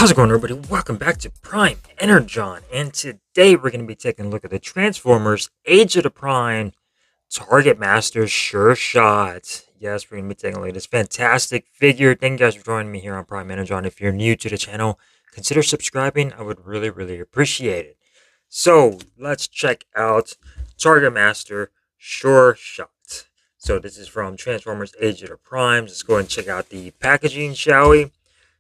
How's it going, everybody? Welcome back to Prime Energon, and today we're going to be taking a look at the Transformers Age of the Prime TargetMaster SURESHOT. Yes, we're going to be taking a look at this fantastic figure. Thank you guys for joining me here on Prime Energon. If you're new to the channel, consider subscribing. I would really appreciate it. So let's check out TargetMaster SURESHOT. So this is from Transformers Age of the Primes. Let's go and check out the packaging, shall we?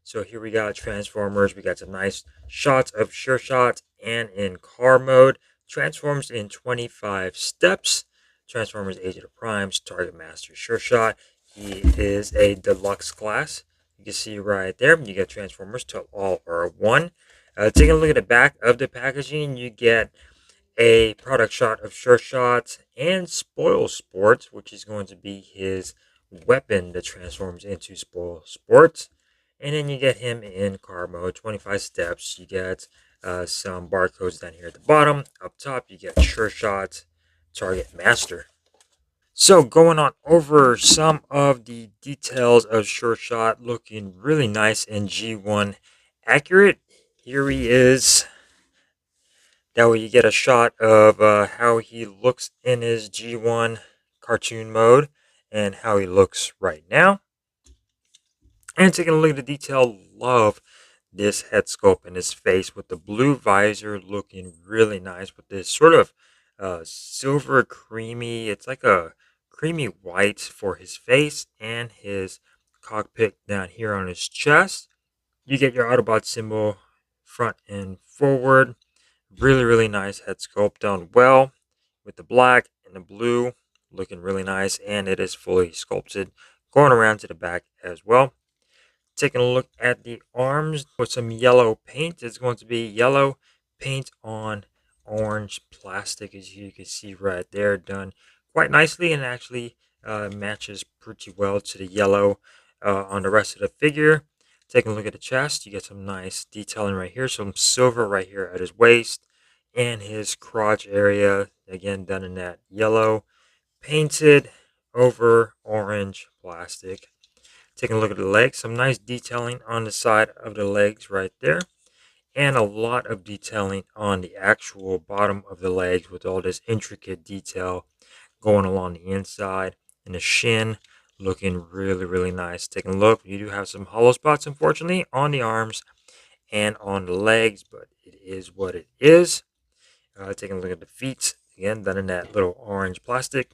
So here we got Transformers. We got some nice shots of SureShot and in car mode. Transforms in 25 steps. Transformers Age of the Primes, TargetMaster SureShot. He is a deluxe class. You can see right there, you get Transformers till all are one. Taking a look at the back of the packaging, you get a product shot of SureShot and Spoil Sport, which is going to be his weapon that transforms into Spoil Sport. And then you get him in car mode, 25 steps. You get some barcodes down here at the bottom. Up top, you get SureShot, TargetMaster. So going on over some of the details of SureShot, looking really nice and G1 accurate. Here he is. That way you get a shot of how he looks in his G1 cartoon mode and how he looks right now. And taking a look at the detail, love this head sculpt in his face with the blue visor looking really nice with this sort of silver creamy, it's like a creamy white for his face and his cockpit down here on his chest. You get your Autobot symbol front and forward. Really nice head sculpt, done well with the black and the blue looking really nice, and it is fully sculpted going around to the back as well. Taking a look at the arms with some yellow paint. It's going to be yellow paint on orange plastic, as you can see right there, done quite nicely and actually matches pretty well to the yellow on the rest of the figure. Taking a look at the chest, you get some nice detailing right here, some silver right here at his waist and his crotch area, again done in that yellow, painted over orange plastic. Taking a look at the legs, some nice detailing on the side of the legs right there, and a lot of detailing on the actual bottom of the legs with all this intricate detail going along the inside, and the shin looking really nice. Taking a look, you do have some hollow spots, unfortunately, on the arms and on the legs, but it is what it is. Taking a look at the feet, again, done in that little orange plastic.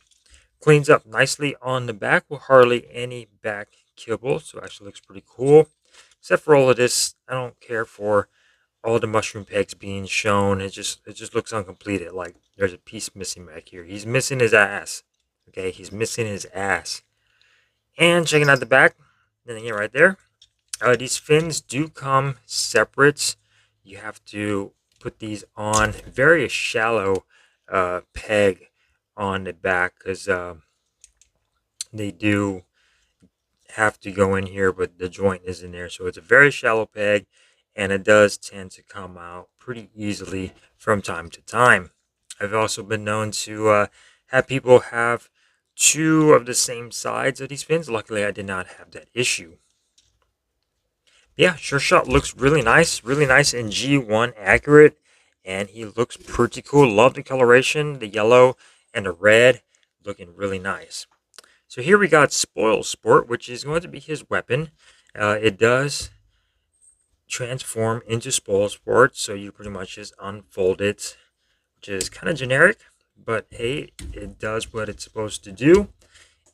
Cleans up nicely on the back with hardly any back kibble, so it actually looks pretty cool. Except for all of this, I don't care for all the mushroom pegs being shown. It just looks uncompleted. Like there's a piece missing back here. He's missing his ass. Okay, he's missing his ass. And checking out the back, then again right there, these fins do come separate. You have to put these on very shallow peg on the back because they do have to go in here, but the joint is in there, so it's a very shallow peg, and it does tend to come out pretty easily from time to time. I've also been known to have people have two of the same sides of these fins. Luckily, I did not have that issue. Yeah, SureShot looks really nice in G1 accurate, and he looks pretty cool. Love the coloration, the yellow and the red, looking really nice. So here we got Spoil Sport, which is going to be his weapon. It does transform into Spoil Sport, so you pretty much just unfold it, which is kind of generic, but hey, it does what it's supposed to do.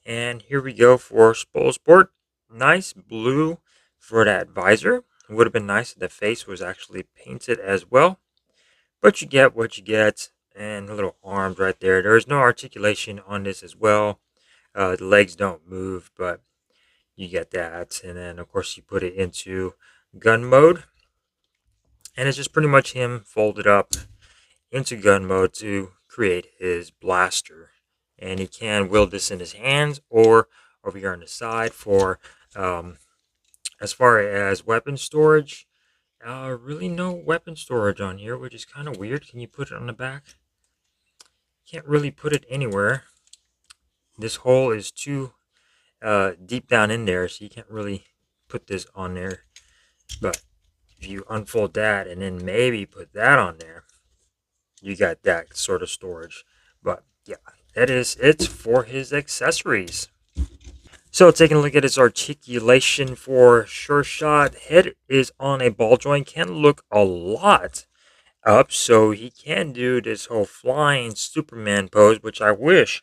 And here we go for Spoil Sport. Nice blue for that visor. It would have been nice if the face was actually painted as well, but you get what you get. And the little arms right there. There is no articulation on this as well. The legs don't move, but you get that. And then, of course, you put it into gun mode. And it's just pretty much him folded up into gun mode to create his blaster. And he can wield this in his hands or over here on the side for, as far as weapon storage. Really no weapon storage on here, which is kind of weird. Can you put it on the back? Can't really put it anywhere. This hole is too deep down in there, so you can't really put this on there. But If you unfold that and then maybe put that on there, you got that sort of storage. But yeah, that is it for his accessories. So taking a look at his articulation for Sure Shot, head is on a ball joint, can look a lot up, so he can do this whole flying Superman pose, which I wish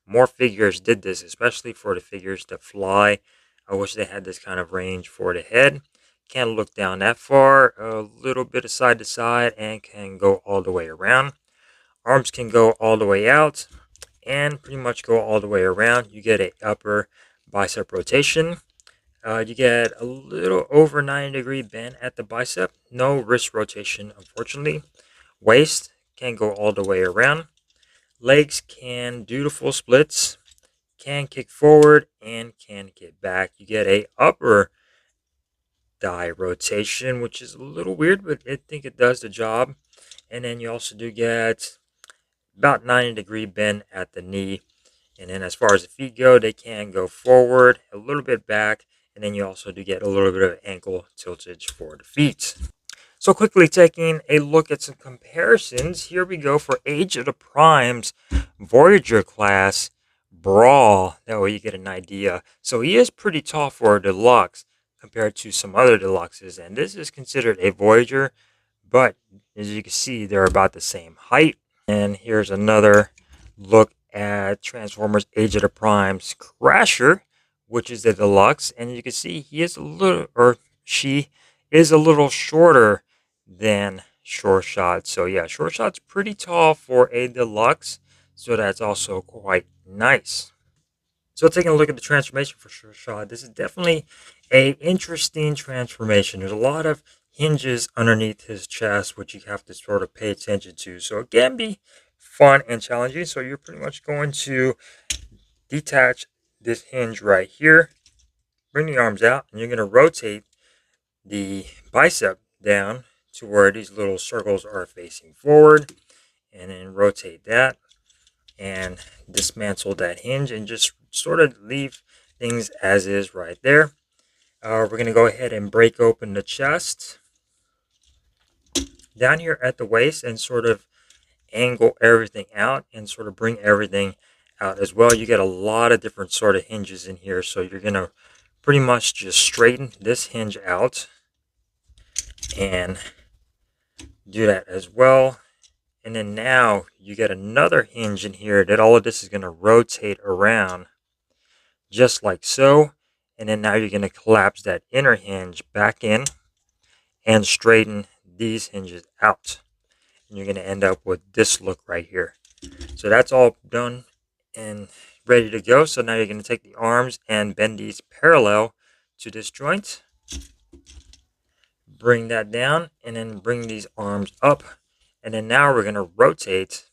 more figures did this, especially for the figures that fly. I wish they had this kind of range for the head. Can't look down that far, a little bit of side to side, and can go all the way around. Arms can go all the way out and pretty much go all the way around. You get a upper bicep rotation. You get a little over 90-degree bend at the bicep. No wrist rotation, unfortunately. Waist can go all the way around. Legs can do the full splits, can kick forward, and can kick back. You get a upper thigh rotation, which is a little weird, but I think it does the job. And then you also do get about 90-degree bend at the knee. And then as far as the feet go, they can go forward, a little bit back, and then you also do get a little bit of ankle tiltage for the feet. So quickly taking a look at some comparisons, here we go for Age of the Primes Voyager class Brawl. That way you get an idea. So he is pretty tall for a deluxe compared to some other deluxes, and this is considered a Voyager, but as you can see, they're about the same height. And here's another look at Transformers Age of the Primes Crasher, which is the deluxe, and you can see he is a little, or she is a little shorter than Sure Shot. So yeah, Sure Shot's pretty tall for a deluxe, so that's also quite nice. So taking a look at the transformation for Sure Shot, this is definitely a interesting transformation. There's a lot of hinges underneath his chest, which you have to sort of pay attention to. So it can be fun and challenging. So you're pretty much going to detach this hinge right here, bring the arms out, and you're going to rotate the bicep down to where these little circles are facing forward, and then rotate that and dismantle that hinge and just sort of leave things as is right there. We're going to go ahead and break open the chest down here at the waist and sort of angle everything out and sort of bring everything out as well. You get a lot of different sort of hinges in here, so you're going to pretty much just straighten this hinge out and do that as well. And then now you get another hinge in here that all of this is going to rotate around just like so. And then now you're going to collapse that inner hinge back in and straighten these hinges out. And you're going to end up with this look right here. So that's all done and ready to go. So now you're going to take the arms and bend these parallel to this joint. Bring that down and then bring these arms up. And then now we're going to rotate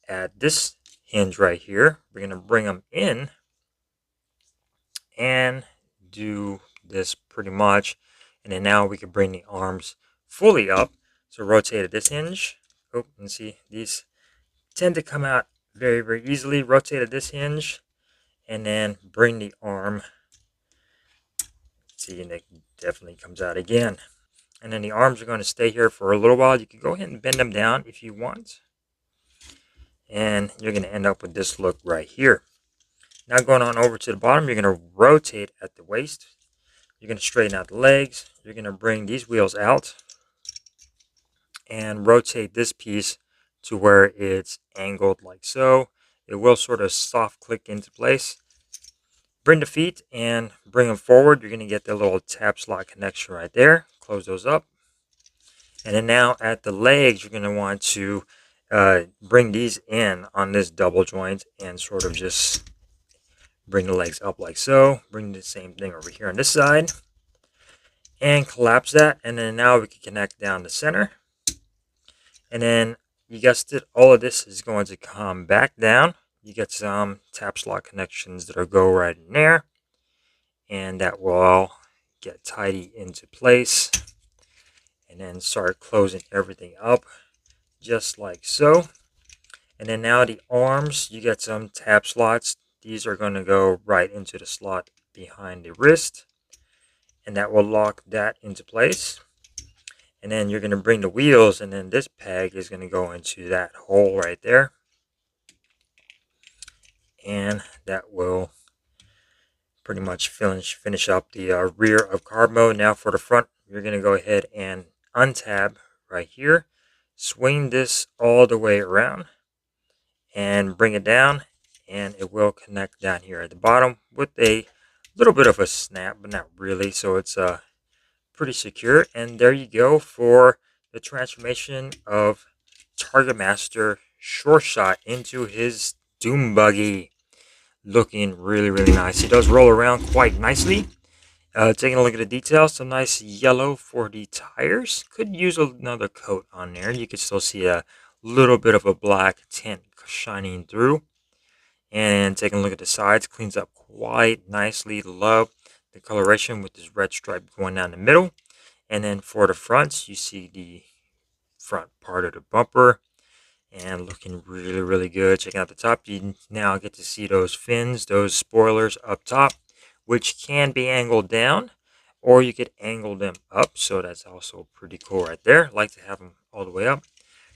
at this hinge right here. We're going to bring them in and do this pretty much. And then now we can bring the arms fully up. So rotate at this hinge. Oh, and see, these tend to come out very, very easily. Rotate at this hinge and then bring the arm. See, and it definitely comes out again. And then the arms are going to stay here for a little while. You can go ahead and bend them down if you want. And you're going to end up with this look right here. Now going on over to the bottom, you're going to rotate at the waist. You're going to straighten out the legs. You're going to bring these wheels out and rotate this piece to where it's angled like so. It will sort of soft click into place. Bring the feet and bring them forward. You're going to get the little tab slot connection right there. Close those up. And then now at the legs, you're going to want to bring these in on this double joint and sort of just bring the legs up like so. Bring the same thing over here on this side and collapse that. And then now we can connect down the center. And then you guessed it, all of this is going to come back down. You get some tap slot connections that'll go right in there. And that will all get tidy into place. And then start closing everything up just like so. And then now the arms, you get some tab slots. These are going to go right into the slot behind the wrist. And that will lock that into place. And then you're going to bring the wheels, and then this peg is going to go into that hole right there. And that will pretty much finish up the rear of carb mode. Now for the front, you're going to go ahead and untab right here. Swing this all the way around and bring it down, and it will connect down here at the bottom with a little bit of a snap, but not really, so it's pretty secure. And there you go for the transformation of TargetMaster SureShot into his Doom Buggy. Looking really, really nice. He does roll around quite nicely. Taking a look at the details, some nice yellow for the tires. Could use another coat on there. You can still see a little bit of a black tint shining through. And taking a look at the sides, cleans up quite nicely. Love the coloration with this red stripe going down the middle. And then for the fronts, you see the front part of the bumper. And looking really, really good. Checking out the top, you now get to see those fins, those spoilers up top, which can be angled down, or you could angle them up. So that's also pretty cool right there. Like to have them all the way up.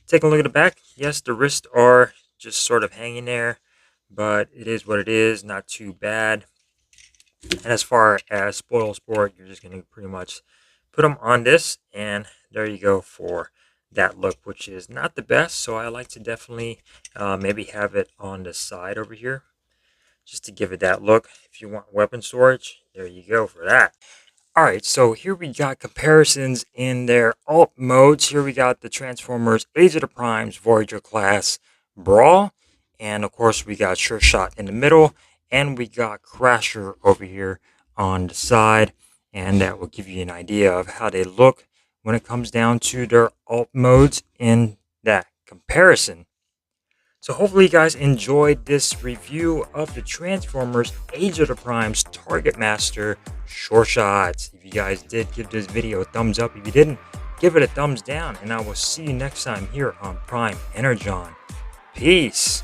Taking a look at the back, yes, the wrists are just sort of hanging there, but it is what it is. Not too bad. And as far as spoil sport, you're just going to pretty much put them on this, and there you go for that look, which is not the best. So I like to definitely maybe have it on the side over here just to give it that look. If you want weapon storage, there you go for that. All right, so here we got comparisons in their alt modes. Here we got the Transformers Age of the Primes Voyager class Brawl, and of course we got SureShot in the middle, and we got Crasher over here on the side, and that will give you an idea of how they look when it comes down to their alt modes in that comparison. So hopefully you guys enjoyed this review of the Transformers Age of the Primes TargetMaster SureShot. If you guys did, give this video a thumbs up. If you didn't, give it a thumbs down. And I will see you next time here on Prime Energon. Peace.